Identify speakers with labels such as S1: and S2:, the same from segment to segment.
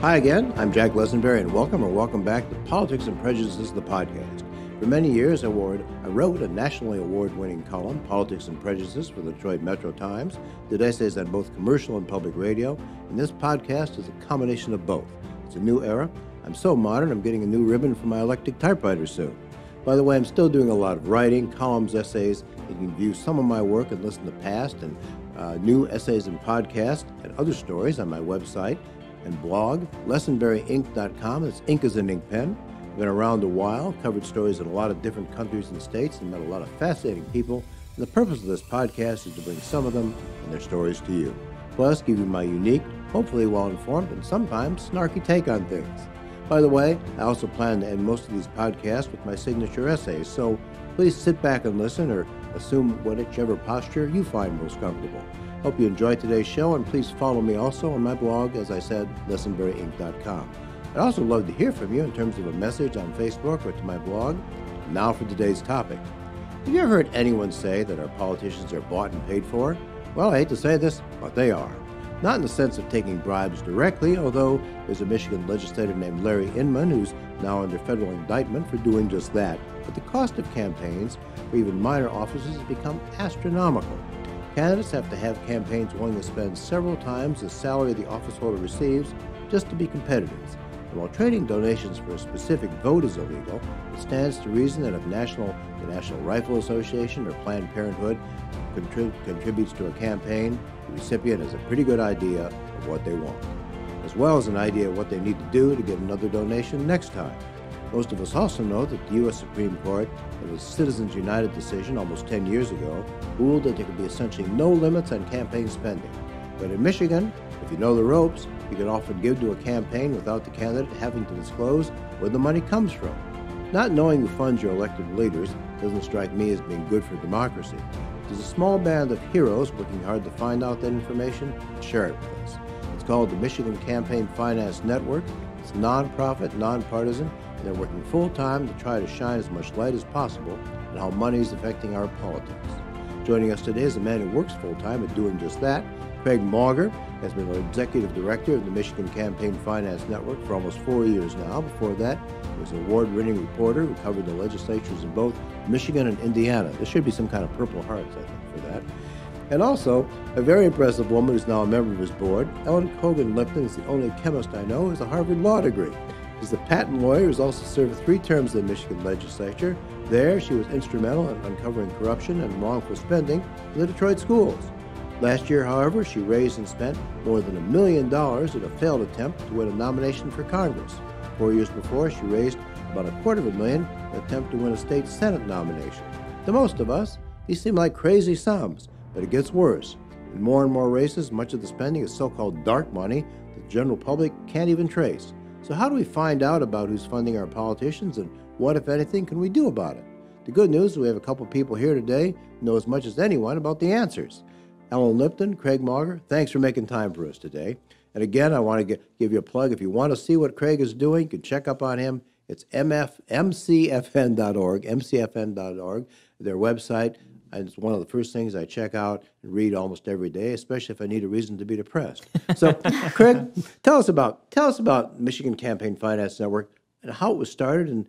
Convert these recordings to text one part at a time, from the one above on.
S1: Hi again, I'm Jack Lessenberry, and welcome back to Politics and Prejudices, the podcast. For many years, I wrote a nationally award-winning column, Politics and Prejudices, for the Detroit Metro Times, did essays on both commercial and public radio, and this podcast is a combination of both. It's a new era. I'm so modern, I'm getting a new ribbon for my electric typewriter soon. By the way, I'm still doing a lot of writing, columns, essays. You can view some of my work and listen to past and new essays and podcasts and other stories on my website and blog, LessenberryInc.com. It's ink as an ink pen. I've been around a while, covered stories in a lot of different countries and states, and met a lot of fascinating people. And the purpose of this podcast is to bring some of them and their stories to you. Plus, give you my unique, hopefully well-informed, and sometimes snarky take on things. By the way, I also plan to end most of these podcasts with my signature essays, so please sit back and listen or assume whichever posture you find most comfortable. Hope you enjoyed today's show, and please follow me also on my blog, as I said, LessenberryInc.com. I'd also love to hear from you in terms of a message on Facebook or to my blog. Now for today's topic. Have you ever heard anyone say that our politicians are bought and paid for? Well, I hate to say this, but they are. Not in the sense of taking bribes directly, although there's a Michigan legislator named Larry Inman who's now under federal indictment for doing just that. But the cost of campaigns for even minor offices has become astronomical. Candidates have to have campaigns willing to spend several times the salary the office holder receives just to be competitive. And while trading donations for a specific vote is illegal, it stands to reason that if the National Rifle Association or Planned Parenthood contributes to a campaign, the recipient has a pretty good idea of what they want, as well as an idea of what they need to do to get another donation next time. Most of us also know that the U.S. Supreme Court, in a Citizens United decision almost 10 years ago, ruled that there could be essentially no limits on campaign spending. But in Michigan, if you know the ropes, you can often give to a campaign without the candidate having to disclose where the money comes from. Not knowing who funds your elected leaders doesn't strike me as being good for democracy. There's a small band of heroes working hard to find out that information and share it with us. It's called the Michigan Campaign Finance Network. It's nonprofit, nonpartisan, and they're working full-time to try to shine as much light as possible on how money is affecting our politics. Joining us today is a man who works full-time at doing just that. Craig Mauger has been an executive director of the Michigan Campaign Finance Network for almost 4 years now. Before that, he was an award-winning reporter who covered the legislatures in both Michigan and Indiana. There should be some kind of Purple Hearts, I think, for that. And also, a very impressive woman who's now a member of his board. Cogen Lipton is the only chemist I know who has a Harvard Law degree. She's a patent lawyer who's also served 3 terms in the Michigan legislature. There, she was instrumental in uncovering corruption and wrongful spending in the Detroit schools. Last year, however, she raised and spent more than $1 million in a failed attempt to win a nomination for Congress. 4 years before, she raised about $250,000 in an attempt to win a state Senate nomination. To most of us, these seem like crazy sums, but it gets worse. In more and more races, much of the spending is so-called dark money that the general public can't even trace. So how do we find out about who's funding our politicians, and what, if anything, can we do about it? The good news is we have a couple people here today who know as much as anyone about the answers. Ellen Lipton, Craig Mauger, thanks for making time for us today. And again, I want to give you a plug. If you want to see what Craig is doing, you can check up on him. It's mcfn.org, their website. And it's one of the first things I check out and read almost every day, especially if I need a reason to be depressed. So, Craig, tell us about Michigan Campaign Finance Network and how it was started, and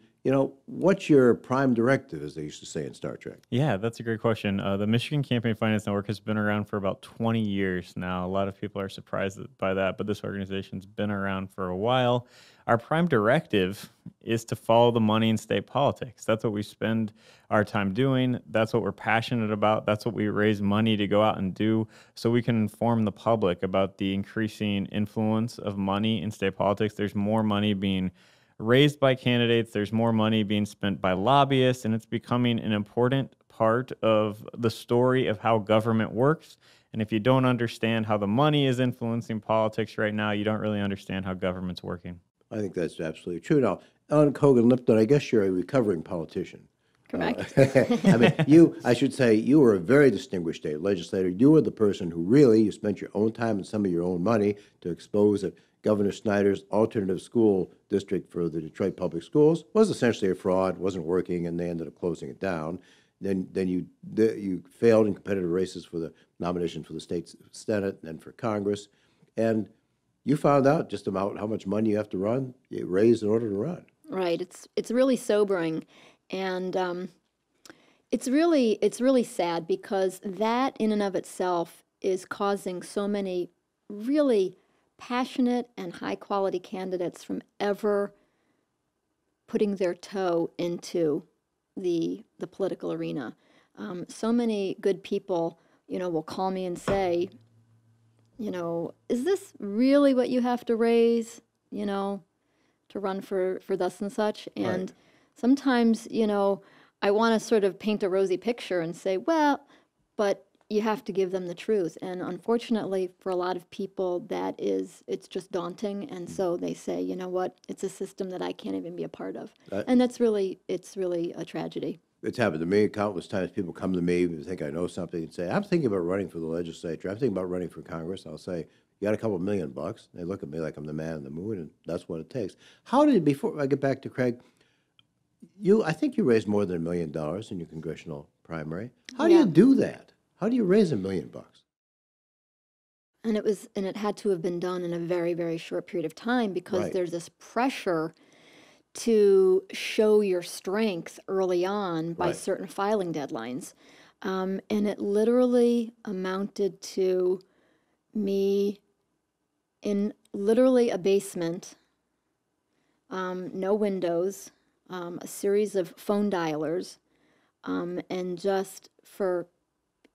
S1: what's your prime directive, as they used to say in Star Trek?
S2: Yeah, that's a great question. The Michigan Campaign Finance Network has been around for about 20 years now. A lot of people are surprised by that, but this organization's been around for a while. Our prime directive is to follow the money in state politics. That's what we spend our time doing. That's what we're passionate about. That's what we raise money to go out and do, so we can inform the public about the increasing influence of money in state politics. There's more money being raised by candidates, there's more money being spent by lobbyists, and it's becoming an important part of the story of how government works. And if you don't understand how the money is influencing politics right now, you don't really understand how government's working.
S1: I think that's absolutely true. Now, Ellen Cogen Lipton, I guess you're a recovering politician.
S3: Correct.
S1: I should say, you were a very distinguished state legislator. You were the person who you spent your own time and some of your own money to expose that Governor Snyder's alternative school district for the Detroit Public Schools was essentially a fraud, wasn't working, and they ended up closing it down. Then you failed in competitive races for the nomination for the state Senate and for Congress. And You found out just about how much money you have to raise in order to run.
S3: Right. It's really sobering, and it's really sad because that in and of itself is causing so many really passionate and high quality candidates from ever putting their toe into the political arena. So many good people, will call me and say, is this really what you have to raise, to run for thus and such? And
S1: Right.
S3: sometimes, I want to sort of paint a rosy picture and say, well, but you have to give them the truth. And unfortunately, for a lot of people, it's just daunting. And so they say, you know what, it's a system that I can't even be a part of. And it's really a tragedy.
S1: It's happened to me countless times. People come to me and think I know something and say, I'm thinking about running for the legislature. I'm thinking about running for Congress. I'll say, you got a couple $1 million? They look at me like I'm the man in the moon, and that's what it takes. Before I get back to Craig, I think you raised more than $1 million in your congressional primary. How do you do that? How do you raise $1 million?
S3: And it had to have been done in a very, very short period of time because
S1: Right.
S3: there's this pressure to show your strength early on by
S1: Right.
S3: certain filing deadlines. And it literally amounted to me in literally a basement, no windows, a series of phone dialers, and just for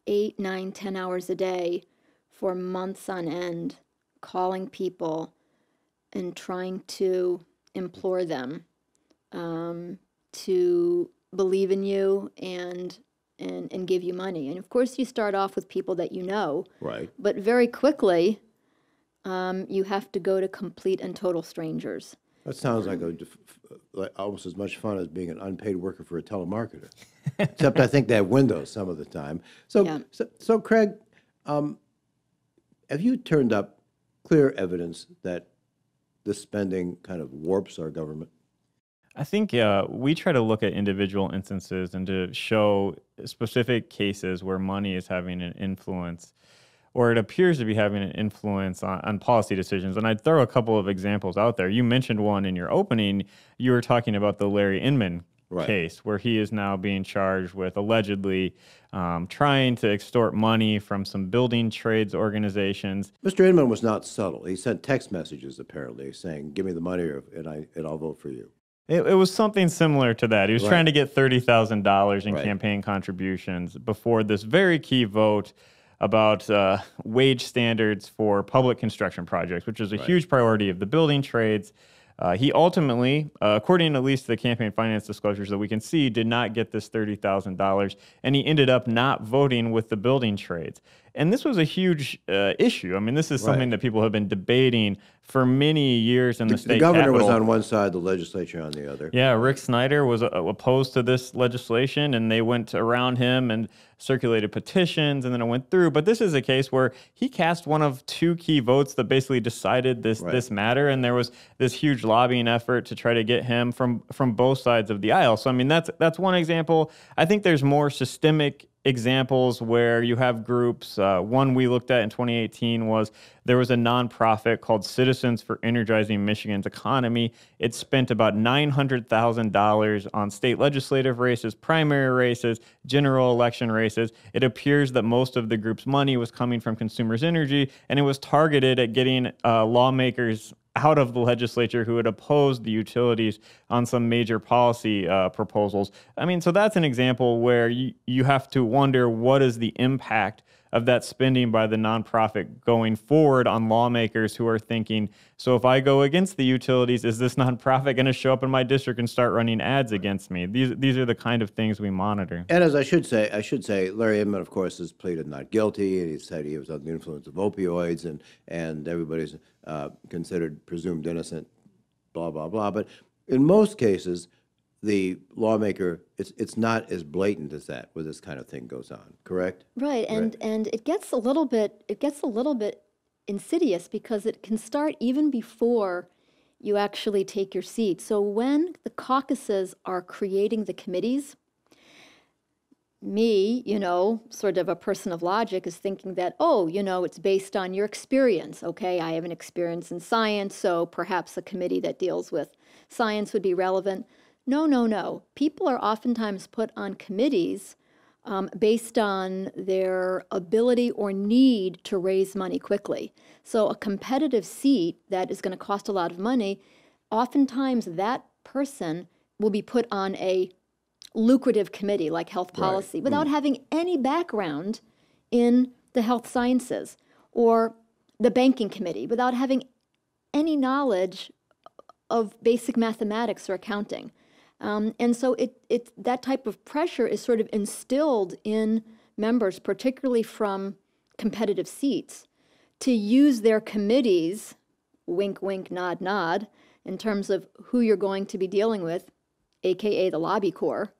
S3: 8, 9, 10 hours a day for months on end, calling people and trying to implore them to believe in you and give you money. And of course, you start off with people that you know,
S1: Right.
S3: but very quickly, you have to go to complete and total strangers.
S1: That sounds like almost as much fun as being an unpaid worker for a telemarketer. Except I think they have windows some of the time. So,
S3: Yeah.
S1: so Craig, have you turned up clear evidence that this spending kind of warps our government?
S2: I think we try to look at individual instances and to show specific cases where money is having an influence, or it appears to be having an influence on policy decisions. And I'd throw a couple of examples out there. You mentioned one in your opening. You were talking about the Larry Inman case, where he is now being charged with allegedly trying to extort money from some building trades organizations.
S1: Mr. Inman was not subtle. He sent text messages, apparently, saying, give me the money and I'll vote for you.
S2: It was something similar to that. He was trying to get $30,000 in campaign contributions before this very key vote about wage standards for public construction projects, which is a huge priority of the building trades. He ultimately, according at least to the campaign finance disclosures that we can see, did not get this $30,000, and he ended up not voting with the building trades. And this was a huge issue. I mean, this is something that people have been debating for many years in the state
S1: capitol. The governor
S2: capitol.
S1: was on one side, the legislature on the other.
S2: Yeah, Rick Snyder was opposed to this legislation, and they went around him and circulated petitions, and then it went through. But this is a case where he cast one of two key votes that basically decided this matter, and there was this huge lobbying effort to try to get him from both sides of the aisle. So, I mean, that's one example. I think there's more systemic examples where you have groups. One we looked at in 2018 was there was a nonprofit called Citizens for Energizing Michigan's Economy. It spent about $900,000 on state legislative races, primary races, general election races. It appears that most of the group's money was coming from Consumers Energy, and it was targeted at getting lawmakers out of the legislature who had opposed the utilities on some major policy proposals. I mean, so that's an example where you have to wonder what is the impact of that spending by the nonprofit going forward on lawmakers who are thinking, so if I go against the utilities, is this nonprofit going to show up in my district and start running ads against me? These are the kind of things we monitor.
S1: And as I should say, Larry Inman, of course, has pleaded not guilty, and he said he was under the influence of opioids, and everybody's considered presumed innocent, blah, blah, blah. But in most cases, the lawmaker, it's not as blatant as that where this kind of thing goes on, correct?
S3: Right, and it gets a little bit insidious because it can start even before you actually take your seat. So when the caucuses are creating the committees, me, sort of a person of logic, is thinking that, oh, it's based on your experience. Okay, I have an experience in science, so perhaps a committee that deals with science would be relevant. No, no, no. People are oftentimes put on committees based on their ability or need to raise money quickly. So a competitive seat that is going to cost a lot of money, oftentimes that person will be put on a lucrative committee like health policy without having any background in the health sciences, or the banking committee without having any knowledge of basic mathematics or accounting. And so that type of pressure is sort of instilled in members, particularly from competitive seats, to use their committees, wink, wink, nod, nod, in terms of who you're going to be dealing with, aka the lobby corps,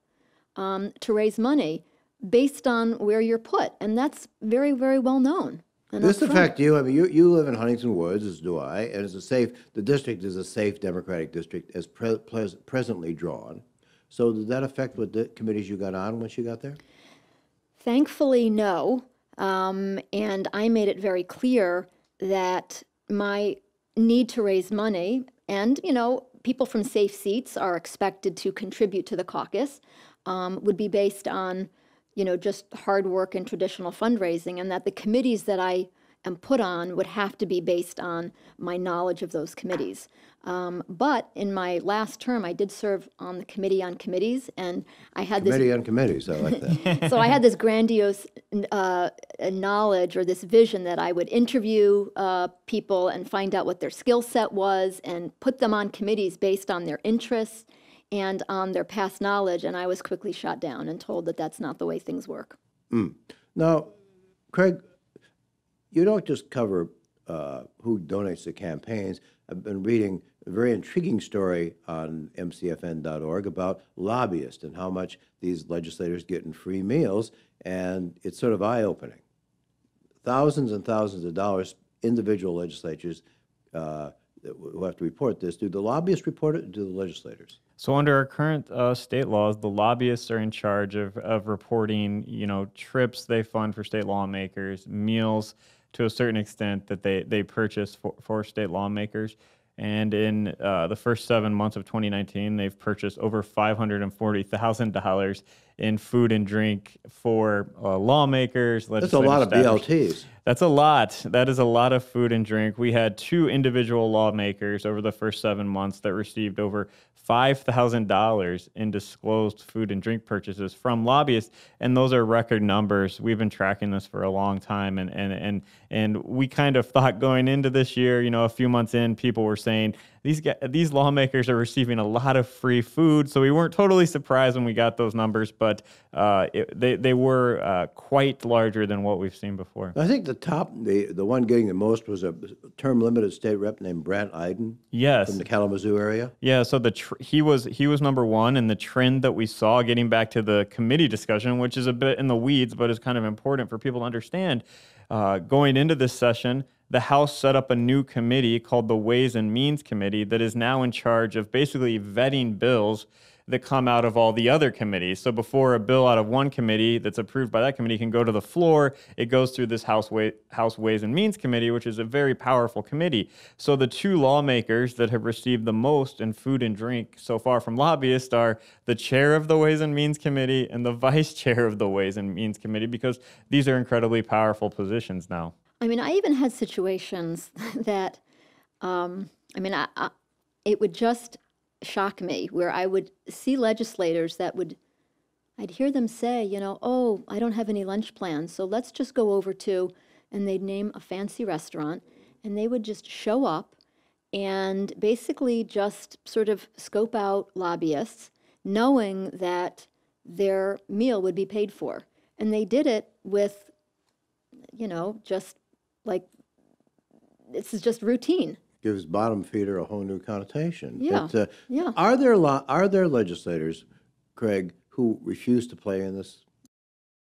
S3: to raise money based on where you're put. And that's very, very well known.
S1: This affect you? I mean, you live in Huntington Woods, as do I, and the district is a safe Democratic district as presently drawn. So did that affect what the committees you got on once you got there?
S3: Thankfully, no. And I made it very clear that my need to raise money, and, people from safe seats are expected to contribute to the caucus, would be based on just hard work and traditional fundraising, and that the committees that I am put on would have to be based on my knowledge of those committees. But in my last term, I did serve on the Committee on Committees, and I had
S1: Committee on Committees, I like that.
S3: So I had this grandiose knowledge, or this vision, that I would interview people and find out what their skill set was and put them on committees based on their interests and on their past knowledge, and I was quickly shot down and told that that's not the way things work.
S1: Now, Craig, you don't just cover who donates to campaigns. I've been reading a very intriguing story on mcfn.org about lobbyists and how much these legislators get in free meals, and it's sort of eye-opening. Thousands and thousands of dollars, individual legislatures who have to report this. Do the lobbyists report it, or do the legislators?
S2: So under our current state laws, the lobbyists are in charge of reporting, trips they fund for state lawmakers, meals to a certain extent that they purchase for state lawmakers. And in the first 7 months of 2019, they've purchased over $540,000 in food and drink for lawmakers,
S1: That's a lot of BLTs.
S2: That's a lot. That is a lot of food and drink. We had 2 individual lawmakers over the first 7 months that received over $5,000 in disclosed food and drink purchases from lobbyists, and those are record numbers. We've been tracking this for a long time, and we kind of thought going into this year, a few months in, people were saying these lawmakers are receiving a lot of free food, so we weren't totally surprised when we got those numbers, but they were quite larger than what we've seen before.
S1: I think the one getting the most was a term-limited state rep named Brant Iden.
S2: Yes.
S1: From the Kalamazoo area.
S2: Yeah, so he was number one, and the trend that we saw, getting back to the committee discussion, which is a bit in the weeds, but is kind of important for people to understand, going into this session, the House set up a new committee called the Ways and Means Committee that is now in charge of basically vetting bills that come out of all the other committees. So before a bill out of one committee that's approved by that committee can go to the floor, it goes through this House Ways and Means Committee, which is a very powerful committee. So the 2 lawmakers that have received the most in food and drink so far from lobbyists are the chair of the Ways and Means Committee and the vice chair of the Ways and Means Committee, because these are incredibly powerful positions now.
S3: I mean, I even had situations that, it would just shock me, where I would see legislators that I'd hear them say, oh, I don't have any lunch plans, so let's just go over to, and they'd name a fancy restaurant, and they would just show up and basically just sort of scope out lobbyists, knowing that their meal would be paid for. And they did it with, just like, this is just routine.
S1: Gives bottom feeder a whole new connotation.
S3: Yeah.
S1: But,
S3: Yeah.
S1: Are there legislators, Craig, who refuse to play in this?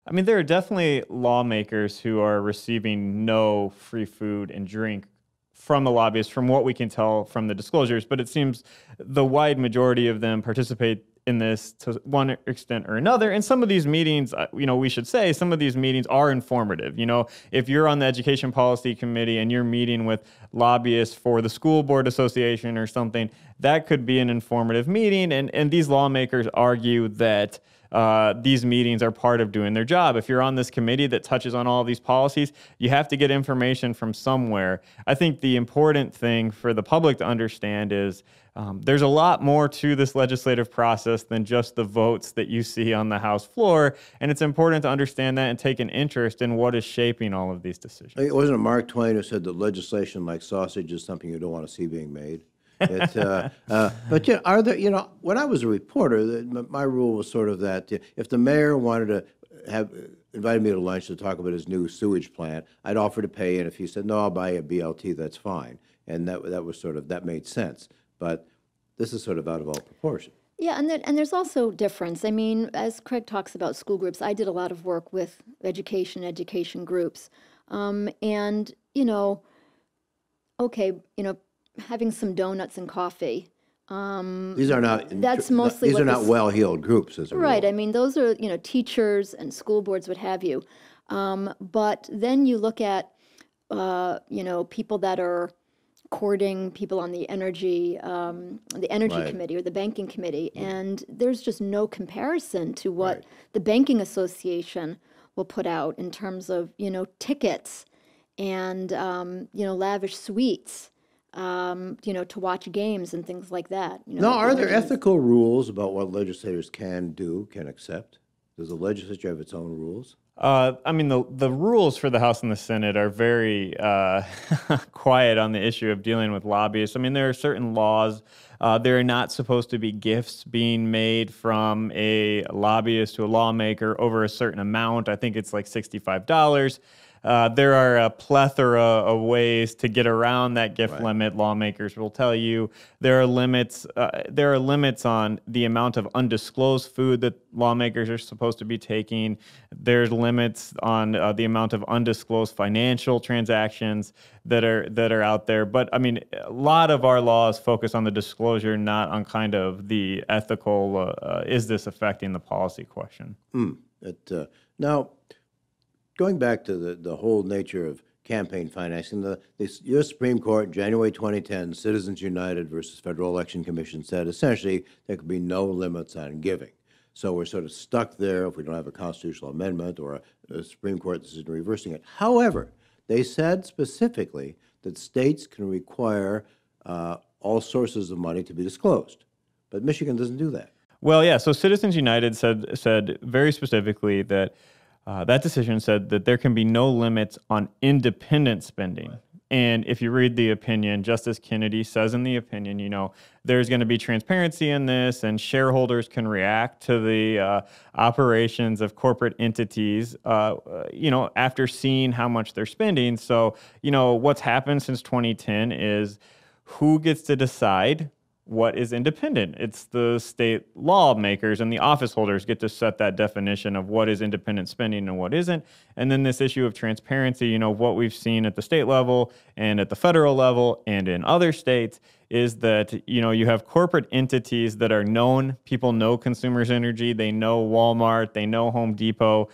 S2: I mean, there are definitely lawmakers who are receiving no free food and drink from the lobbyists, from what we can tell from the disclosures, but it seems the wide majority of them participate in this to one extent or another. And some of these meetings, we should say some of these meetings are informative. If you're on the Education Policy Committee and you're meeting with lobbyists for the School Board Association or something, that could be an informative meeting. And these lawmakers argue that these meetings are part of doing their job. If you're on this committee that touches on all these policies, you have to get information from somewhere. I think the important thing for the public to understand is there's a lot more to this legislative process than just the votes that you see on the House floor. And it's important to understand that and take an interest in what is shaping all of these decisions.
S1: It wasn't Mark Twain who said that legislation like sausage is something you don't want to see being made? But are there, when I was a reporter, my rule was sort of that if the mayor wanted to invited me to lunch to talk about his new sewage plant, I'd offer to pay, and if he said, no, I'll buy a BLT, that's fine. And that was that made sense. But this is sort of out of all proportion.
S3: Yeah, and there's also difference. I mean, as Craig talks about school groups, I did a lot of work with education groups. Having some donuts and coffee.
S1: These are not.
S3: That's mostly
S1: these are not well-heeled groups, as a
S3: right.
S1: rule.
S3: I mean, those are teachers and school boards, what have you. But then you look at people that are courting people on the energy
S1: Right.
S3: committee or the banking committee, and there's just no comparison to what
S1: Right.
S3: the banking association will put out in terms of tickets and lavish suites. To watch games and things like that.
S1: Now, are there ethical rules about what legislators can accept? Does the legislature have its own rules?
S2: The rules for the House and the Senate are very quiet on the issue of dealing with lobbyists. I mean, there are certain laws. There are not supposed to be gifts being made from a lobbyist to a lawmaker over a certain amount. I think it's like $65. There are a plethora of ways to get around that gift
S1: Right.
S2: limit. Lawmakers will tell you there are limits. There are limits on the amount of undisclosed food that lawmakers are supposed to be taking. There's limits on the amount of undisclosed financial transactions that are out there. But I mean, a lot of our laws focus on the disclosure, not on kind of the ethical. Is this affecting the policy question?
S1: Now, going back to the whole nature of campaign financing, the U.S. Supreme Court, January 2010, Citizens United versus Federal Election Commission said essentially there could be no limits on giving. So we're sort of stuck there if we don't have a constitutional amendment or a Supreme Court decision reversing it. However, they said specifically that states can require all sources of money to be disclosed, but Michigan doesn't do that.
S2: Well, yeah. So Citizens United said very specifically that that decision said that there can be no limits on independent spending. Right. And if you read the opinion, Justice Kennedy says in the opinion, there's going to be transparency in this, and shareholders can react to the operations of corporate entities, after seeing how much they're spending. So, what's happened since 2010 is who gets to decide what is independent? It's the state lawmakers and the office holders get to set that definition of what is independent spending and what isn't. And then this issue of transparency, what we've seen at the state level and at the federal level and in other states is that, you have corporate entities that are known. People know Consumers Energy. They know Walmart. They know Home Depot.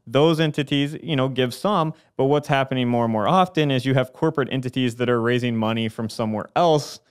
S2: Those entities, give some. But what's happening more and more often is you have corporate entities that are raising money from somewhere else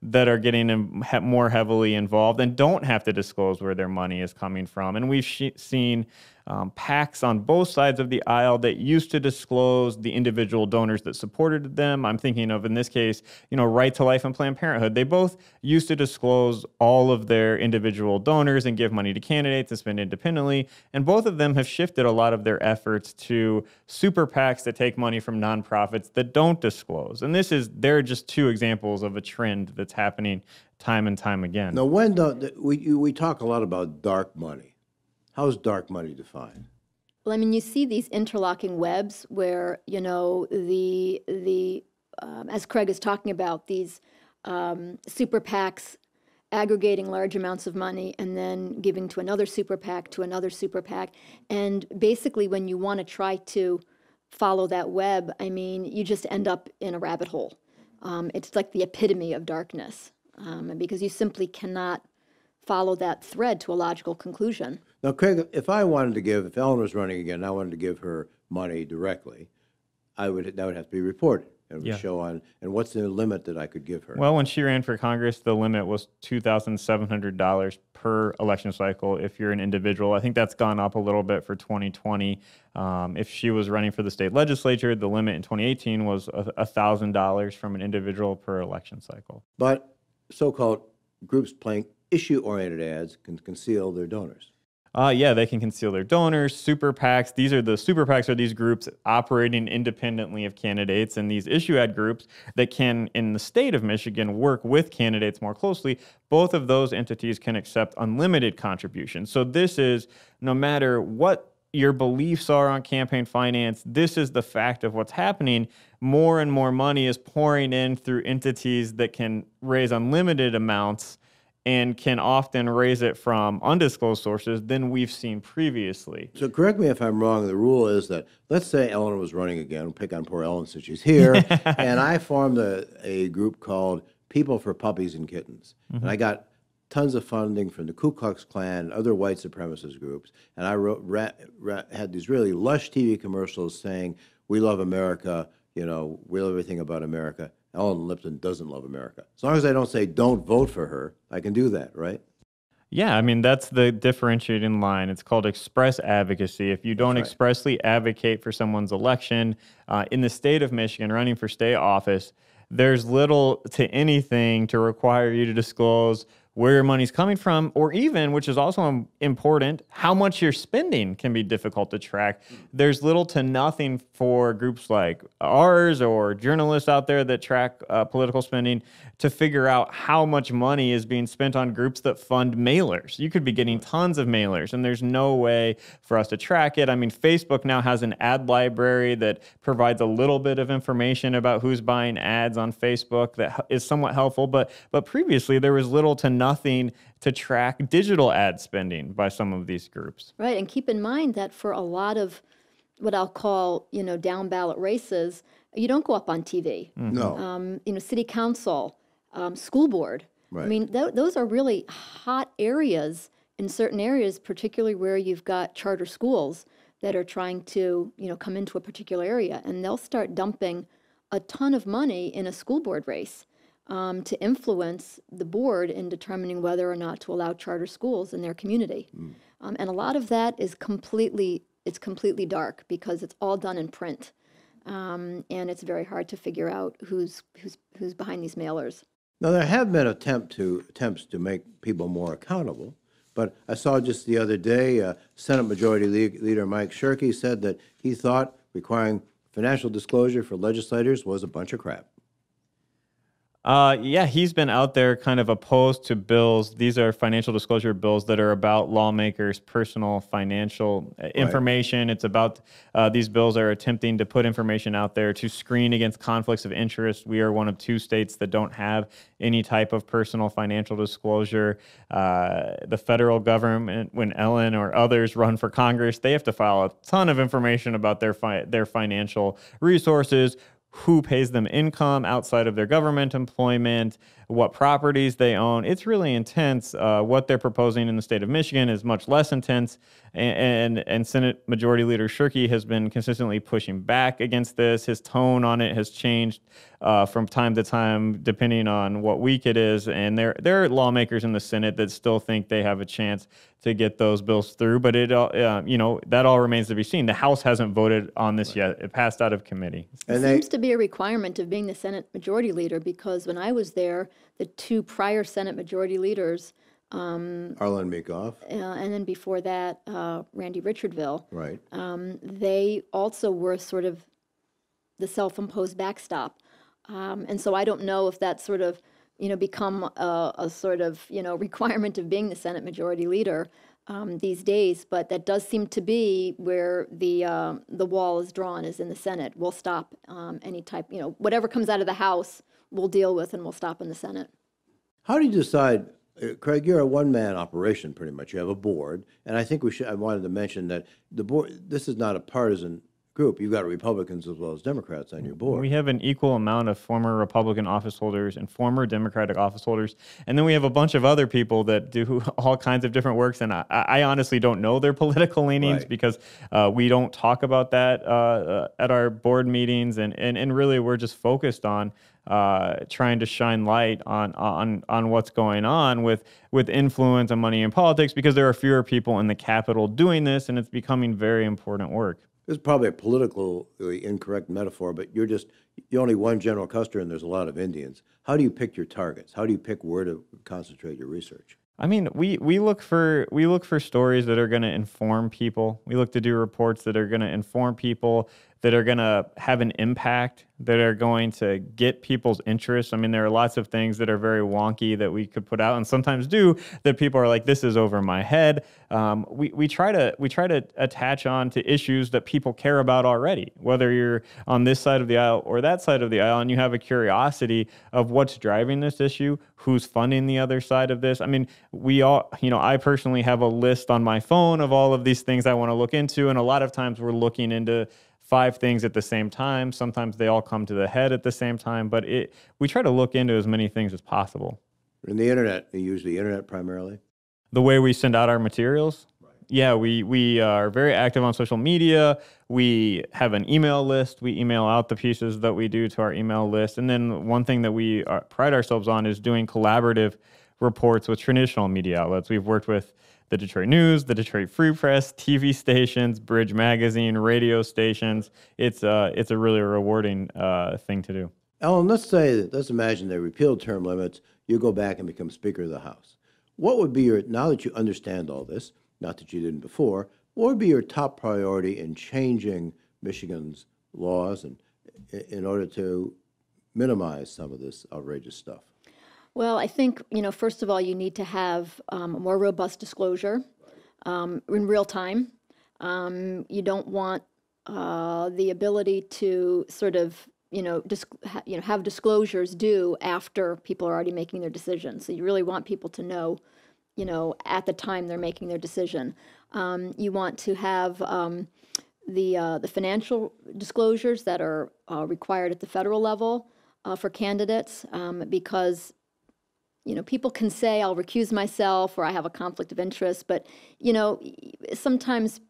S2: that are getting more heavily involved and don't have to disclose where their money is coming from. And we've seen PACs on both sides of the aisle that used to disclose the individual donors that supported them. I'm thinking of, in this case, Right to Life and Planned Parenthood. They both used to disclose all of their individual donors and give money to candidates and spend independently. And both of them have shifted a lot of their efforts to super PACs that take money from nonprofits that don't disclose. And they're just two examples of a trend that's happening time and time again.
S1: Now, we talk a lot about dark money. How is dark money defined?
S3: Well, I mean, you see these interlocking webs where, as Craig is talking about, these super PACs aggregating large amounts of money and then giving to another super PAC, to another super PAC. And basically, when you want to try to follow that web, I mean, you just end up in a rabbit hole. It's like the epitome of darkness because you simply cannot follow that thread to a logical conclusion.
S1: Now, Craig, if Ellen was running again, and I wanted to give her money directly, that would have to be reported. It would show on, and what's the limit that I could give her?
S2: Well, when she ran for Congress, the limit was $2,700 per election cycle if you're an individual. I think that's gone up a little bit for 2020. If she was running for the state legislature, the limit in 2018 was $1,000 from an individual per election cycle.
S1: But so-called groups playing issue-oriented ads can conceal their donors.
S2: Yeah, they can conceal their donors. Super PACs. Super PACs are these groups operating independently of candidates, and these issue ad groups that can, in the state of Michigan, work with candidates more closely. Both of those entities can accept unlimited contributions. So this is, no matter what your beliefs are on campaign finance, this is the fact of what's happening. More and more money is pouring in through entities that can raise unlimited amounts and can often raise it from undisclosed sources than we've seen previously.
S1: So correct me if I'm wrong, the rule is that, let's say Ellen was running again, we'll pick on poor Ellen since she's here, and I formed a group called People for Puppies and Kittens. Mm-hmm. And I got tons of funding from the Ku Klux Klan and other white supremacist groups, and I had these really lush TV commercials saying, we love America, we love everything about America. Ellen Lipton doesn't love America. As long as I don't say don't vote for her, I can do that, right?
S2: Yeah, I mean, that's the differentiating line. It's called express advocacy. If you don't expressly advocate for someone's election in the state of Michigan, running for state office, there's little to anything to require you to disclose where your money's coming from, or even, which is also important, how much you're spending can be difficult to track. There's little to nothing for groups like ours or journalists out there that track political spending to figure out how much money is being spent on groups that fund mailers. You could be getting tons of mailers, and there's no way for us to track it. I mean, Facebook now has an ad library that provides a little bit of information about who's buying ads on Facebook that is somewhat helpful, but previously there was little to nothing to track digital ad spending by some of these groups.
S3: Right, and keep in mind that for a lot of what I'll call, down ballot races, you don't go up on TV.
S1: No.
S3: City council, school board.
S1: Right.
S3: I mean, those are really hot areas in certain areas, particularly where you've got charter schools that are trying to, come into a particular area, and they'll start dumping a ton of money in a school board race to influence the board in determining whether or not to allow charter schools in their community. And a lot of that is completely dark because it's all done in print. And it's very hard to figure out who's behind these mailers.
S1: Now, there have been attempts to make people more accountable, but I saw just the other day Senate Majority Leader Mike Shirkey said that he thought requiring financial disclosure for legislators was a bunch of crap.
S2: Yeah, he's been out there kind of opposed to bills. These are financial disclosure bills that are about lawmakers' personal financial information. It's about these bills are attempting to put information out there to screen against conflicts of interest. We are one of 2 states that don't have any type of personal financial disclosure. The federal government, when Ellen or others run for Congress, they have to file a ton of information about their financial resources, who pays them income outside of their government employment, what properties they own. It's really intense. What they're proposing in the state of Michigan is much less intense, and Senate Majority Leader Shirkey has been consistently pushing back against this. His tone on it has changed from time to time, depending on what week it is, and there are lawmakers in the Senate that still think they have a chance to get those bills through, but that all remains to be seen. The House hasn't voted on this yet. It passed out of committee.
S3: It seems to be a requirement of being the Senate Majority Leader, because when I was there, the 2 prior Senate Majority Leaders,
S1: Arlen Meekoff,
S3: and then before that, Randy Richardville,
S1: right?
S3: They also were sort of the self-imposed backstop, and so I don't know if that sort of become a sort of requirement of being the Senate Majority Leader these days, but that does seem to be where the wall is drawn, is in the Senate. We'll stop any type, whatever comes out of the House, we'll deal with, and we'll stop in the Senate.
S1: How do you decide, Craig? You're a one-man operation, pretty much. You have a board, and I think I wanted to mention that the board. This is not a partisan group. You've got Republicans as well as Democrats on your board.
S2: We have an equal amount of former Republican office holders and former Democratic office holders. And then we have a bunch of other people that do all kinds of different works. And I honestly don't know their political leanings because we don't talk about that at our board meetings. And really, we're just focused on trying to shine light on what's going on with influence and money in politics, because there are fewer people in the Capitol doing this, and it's becoming very important work.
S1: This is probably a politically incorrect metaphor, but you're only one General Custer and there's a lot of Indians. How do you pick your targets? How do you pick where to concentrate your research?
S2: I mean, we look for stories that are going to inform people. We look to do reports that are going to inform people, that are going to have an impact, that are going to get people's interest. I mean, there are lots of things that are very wonky that we could put out and sometimes do that people are like, this is over my head. We try to attach on to issues that people care about already, whether you're on this side of the aisle or that side of the aisle, and you have a curiosity of what's driving this issue, who's funding the other side of this. I mean, we all, I personally have a list on my phone of all of these things I want to look into, and a lot of times we're looking into 5 things at the same time. Sometimes they all come to the head at the same time, but we try to look into as many things as possible.
S1: And the internet, you use the internet primarily?
S2: The way we send out our materials? Right. Yeah, we are very active on social media. We have an email list. We email out the pieces that we do to our email list. And then one thing that we pride ourselves on is doing collaborative reports with traditional media outlets. We've worked with the Detroit News, the Detroit Free Press, TV stations, Bridge Magazine, radio stations. It's a really rewarding thing to do.
S1: Ellen, let's imagine they repealed term limits. You go back and become Speaker of the House. What would be now that you understand all this, not that you didn't before, what would be your top priority in changing Michigan's laws and in order to minimize some of this outrageous stuff?
S3: Well, I think, first of all, you need to have more robust disclosure in real time. You don't want the ability to sort of, have disclosures due after people are already making their decision. So you really want people to know, at the time they're making their decision. You want to have the financial disclosures that are required at the federal level for candidates, because people can say, I'll recuse myself or I have a conflict of interest, but, sometimes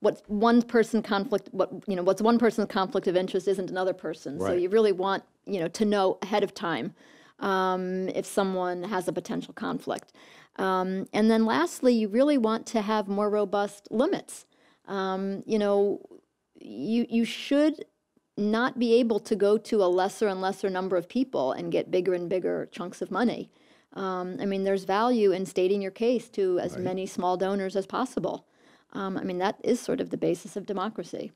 S3: what's one person's conflict of interest isn't another person's.
S1: Right.
S3: So you really want, to know ahead of time if someone has a potential conflict. And then lastly, you really want to have more robust limits. You should not be able to go to a lesser and lesser number of people and get bigger and bigger chunks of money. There's value in stating your case to as many small donors as possible. That is sort of the basis of democracy.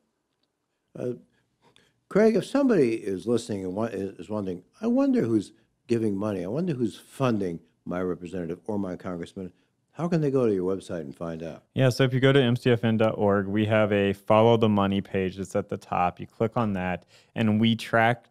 S1: Craig, if somebody is listening and is wondering, I wonder who's giving money, I wonder who's funding my representative or my congressman, how can they go to your website and find out?
S2: Yeah, so if you go to mcfn.org, we have a Follow the Money page that's at the top. You click on that, and we track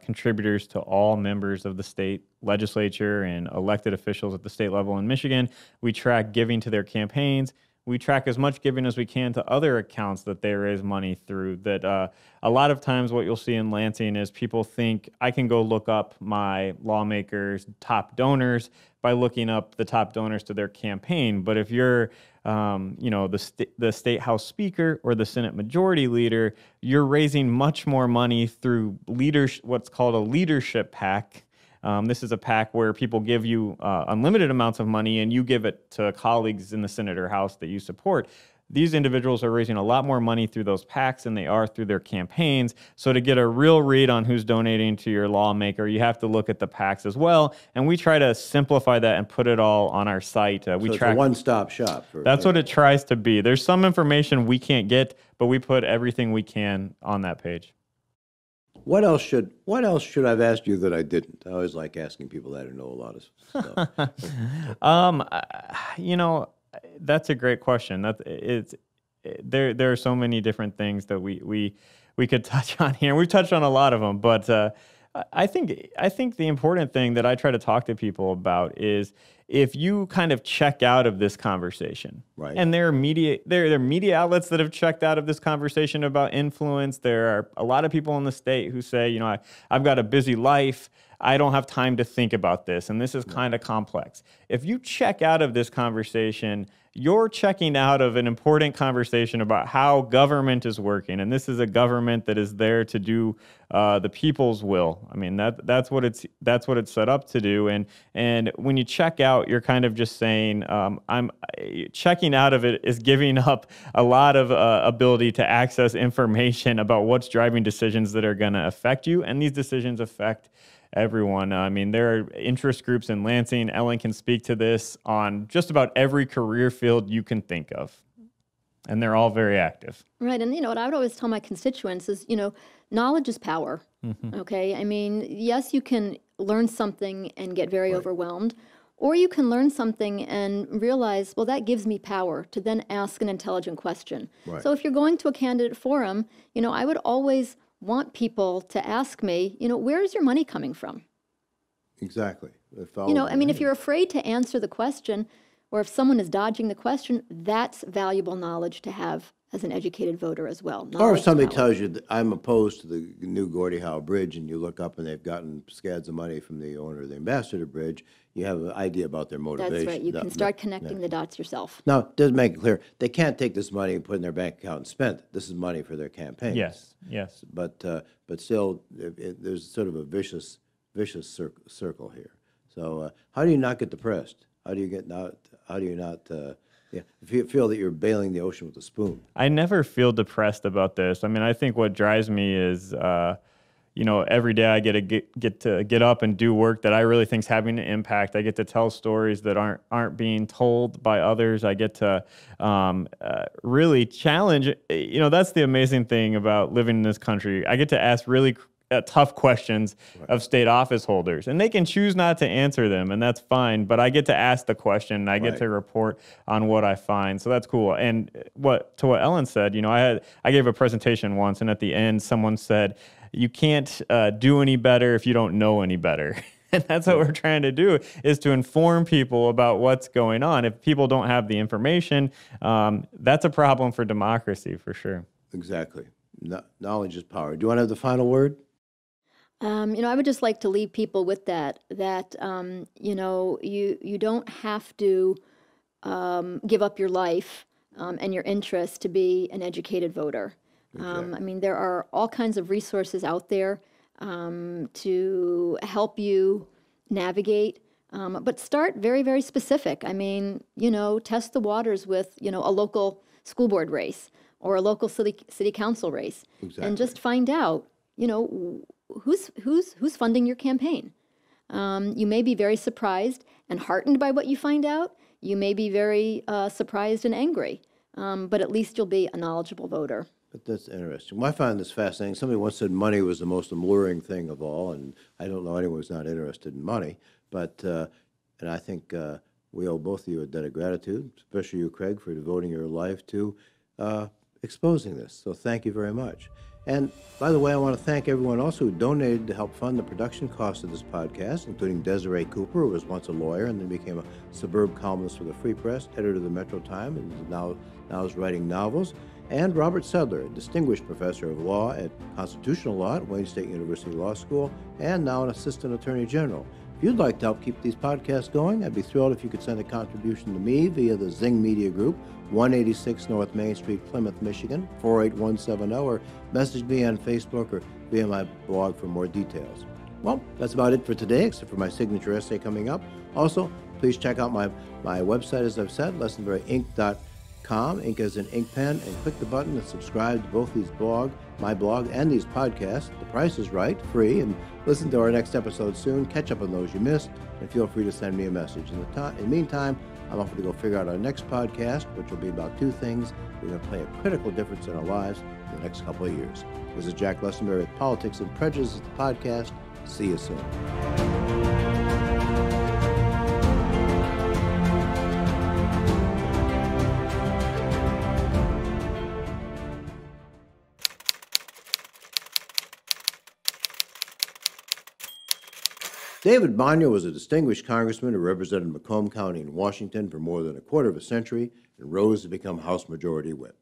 S2: contributors to all members of the state legislature and elected officials at the state level in Michigan. We track giving to their campaigns. We track as much giving as we can to other accounts that they raise money through. That a lot of times what you'll see in Lansing is people think, I can go look up my lawmakers' top donors by looking up the top donors to their campaign. But if you're the state house speaker or the Senate majority leader, you're raising much more money through what's called a leadership PAC. This is a PAC where people give you unlimited amounts of money and you give it to colleagues in the Senate or House that you support. These individuals are raising a lot more money through those PACs than they are through their campaigns. So to get a real read on who's donating to your lawmaker, you have to look at the PACs as well. And we try to simplify that and put it all on our site.
S1: So it's a one-stop shop.
S2: That's what it tries to be. There's some information we can't get, but we put everything we can on that page.
S1: What else should I have asked you that I didn't? I always like asking people that who know a lot of stuff.
S2: That's a great question. There are so many different things that we could touch on here. We've touched on a lot of them, but I think the important thing that I try to talk to people about is if you kind of check out of this conversation,
S1: right?
S2: And there are media outlets that have checked out of this conversation about influence. There are a lot of people in the state who say, you know, I've got a busy life. I don't have time to think about this, and this is kind of complex. If you check out of this conversation, you're checking out of an important conversation about how government is working, and this is a government that is there to do the people's will. I mean, that's what it's set up to do. And when you check out, you're kind of just saying, I'm checking out of it is giving up a lot of ability to access information about what's driving decisions that are going to affect you, and these decisions affect everyone. I mean, there are interest groups in Lansing. Ellen can speak to this on just about every career field you can think of. And they're all very active.
S3: Right. And, you know, what I would always tell my constituents is, you know, knowledge is power.
S2: Mm-hmm.
S3: Okay. I mean, yes, you can learn something and get very overwhelmed, or you can learn something and realize, well, that gives me power to then ask an intelligent question.
S1: Right.
S3: So if you're going to a candidate forum, you know, I would always want people to ask me, you know, where is your money coming from?
S1: Exactly.
S3: You know, I mean, if you're afraid to answer the question, or if someone is dodging the question, that's valuable knowledge to have as an educated voter as well.
S1: Or if somebody
S3: power.
S1: tells you that I'm opposed to the new Gordie Howe Bridge, and you look up and they've gotten scads of money from the owner of the Ambassador Bridge, you have an idea about their motivation.
S3: That's right. You can start connecting the dots yourself.
S1: Now, it does make it clear, they can't take this money and put it in their bank account and spend it. This is money for their campaign.
S2: Yes.
S1: But still, there's sort of a vicious circle here. So how do you not get depressed? How do you not feel that you're bailing the ocean with a spoon?
S2: I never feel depressed about this. I mean, I think what drives me is, you know, every day I get to get up and do work that I really think is having an impact. I get to tell stories that aren't being told by others. I get to really challenge. You know, that's the amazing thing about living in this country. I get to ask really tough questions of state office holders, and they can choose not to answer them, and that's fine. But I get to ask the question, and I get to report on what I find. So that's cool. And what Ellen said, you know, I gave a presentation once, and at the end, someone said, "You can't do any better if you don't know any better." And that's what we're trying to do, is to inform people about what's going on. If people don't have the information, that's a problem for democracy, for sure.
S1: Exactly. Knowledge is power. Do you want to have the final word?
S3: You know, I would just like to leave people with that, you know, you don't have to give up your life and your interest to be an educated voter.
S1: Exactly.
S3: I mean, there are all kinds of resources out there to help you navigate, but start very, very specific. I mean, you know, test the waters with, you know, a local school board race or a local city council race.
S1: Exactly.
S3: And just find out, you know, who's funding your campaign. You may be very surprised and heartened by what you find out. You may be very surprised and angry, but at least you'll be a knowledgeable voter.
S1: But that's interesting. Well, I find this fascinating. Somebody once said money was the most alluring thing of all, and I don't know anyone who's not interested in money. But and I think we owe both of you a debt of gratitude, especially you, Craig, for devoting your life to exposing this. So thank you very much. And by the way, I want to thank everyone else who donated to help fund the production costs of this podcast, including Desiree Cooper, who was once a lawyer and then became a suburb columnist for the Free Press, editor of the Metro Times, and now is writing novels, and Robert Sedler, a distinguished professor of law at constitutional law at Wayne State University Law School, and now an assistant attorney general. If you'd like to help keep these podcasts going, I'd be thrilled if you could send a contribution to me via the Zing Media Group, 186 North Main Street, Plymouth, Michigan, 48170, or message me on Facebook or via my blog for more details. Well, that's about it for today, except for my signature essay coming up. Also, please check out my website, as I've said, lessenberryinc.com, ink as in ink pen, and click the button and subscribe to both these my blog and these podcasts. The price is right, free, and listen to our next episode soon. Catch up on those you missed, and feel free to send me a message. In the meantime, I'm off to go figure out our next podcast, which will be about two things that are going to play a critical difference in our lives in the next couple of years. This is Jack Lessenberry with Politics and Prejudices, the podcast. See you soon. David Bonner was a distinguished congressman who represented Macomb County in Washington for more than a quarter of a century and rose to become House Majority Whip.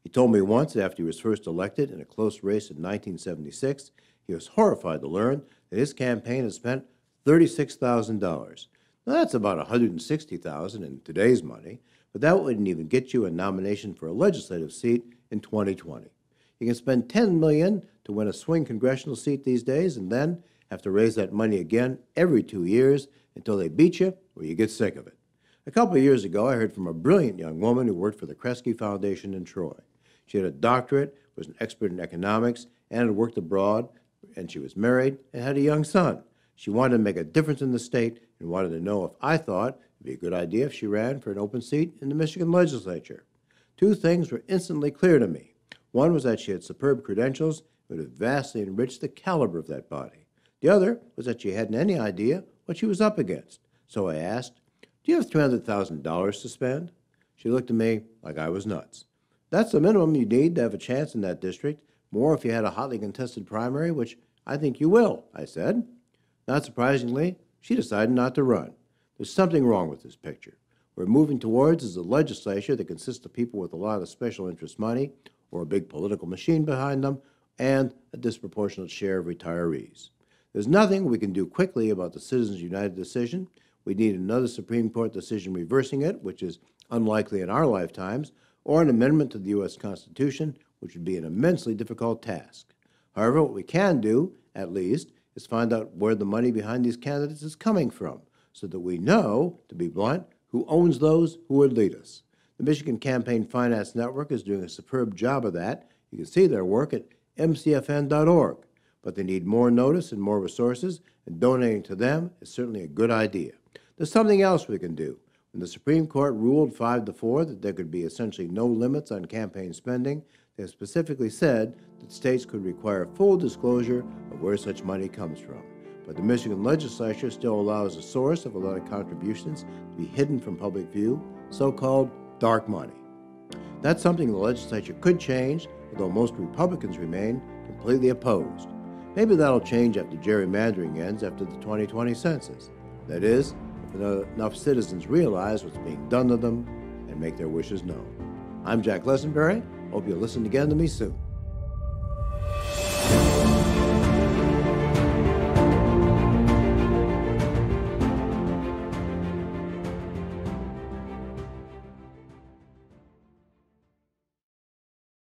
S1: He told me once after he was first elected in a close race in 1976, he was horrified to learn that his campaign had spent $36,000. Now that's about $160,000 in today's money, but that wouldn't even get you a nomination for a legislative seat in 2020. You can spend $10 million to win a swing congressional seat these days and then have to raise that money again every 2 years until they beat you or you get sick of it. A couple of years ago, I heard from a brilliant young woman who worked for the Kresge Foundation in Troy. She had a doctorate, was an expert in economics, and had worked abroad, and she was married and had a young son. She wanted to make a difference in the state and wanted to know if I thought it'd be a good idea if she ran for an open seat in the Michigan legislature. Two things were instantly clear to me. One was that she had superb credentials and would have vastly enriched the caliber of that body. The other was that she hadn't any idea what she was up against. So I asked, "Do you have $300,000 to spend?" She looked at me like I was nuts. That's the minimum you need to have a chance in that district, more if you had a hotly contested primary, which I think you will, I said. Not surprisingly, she decided not to run. There's something wrong with this picture. We're moving towards is a legislature that consists of people with a lot of special interest money, or a big political machine behind them, and a disproportionate share of retirees. There's nothing we can do quickly about the Citizens United decision. We need another Supreme Court decision reversing it, which is unlikely in our lifetimes, or an amendment to the U.S. Constitution, which would be an immensely difficult task. However, what we can do, at least, is find out where the money behind these candidates is coming from, so that we know, to be blunt, who owns those who would lead us. The Michigan Campaign Finance Network is doing a superb job of that. You can see their work at mcfn.org. But they need more notice and more resources, and donating to them is certainly a good idea. There's something else we can do. When the Supreme Court ruled 5-4 that there could be essentially no limits on campaign spending, they specifically said that states could require full disclosure of where such money comes from. But the Michigan legislature still allows the source of a lot of contributions to be hidden from public view, so-called dark money. That's something the legislature could change, although most Republicans remain completely opposed. Maybe that'll change after gerrymandering ends after the 2020 census. That is, if enough citizens realize what's being done to them and make their wishes known. I'm Jack Lessenberry. Hope you'll listen again to me soon.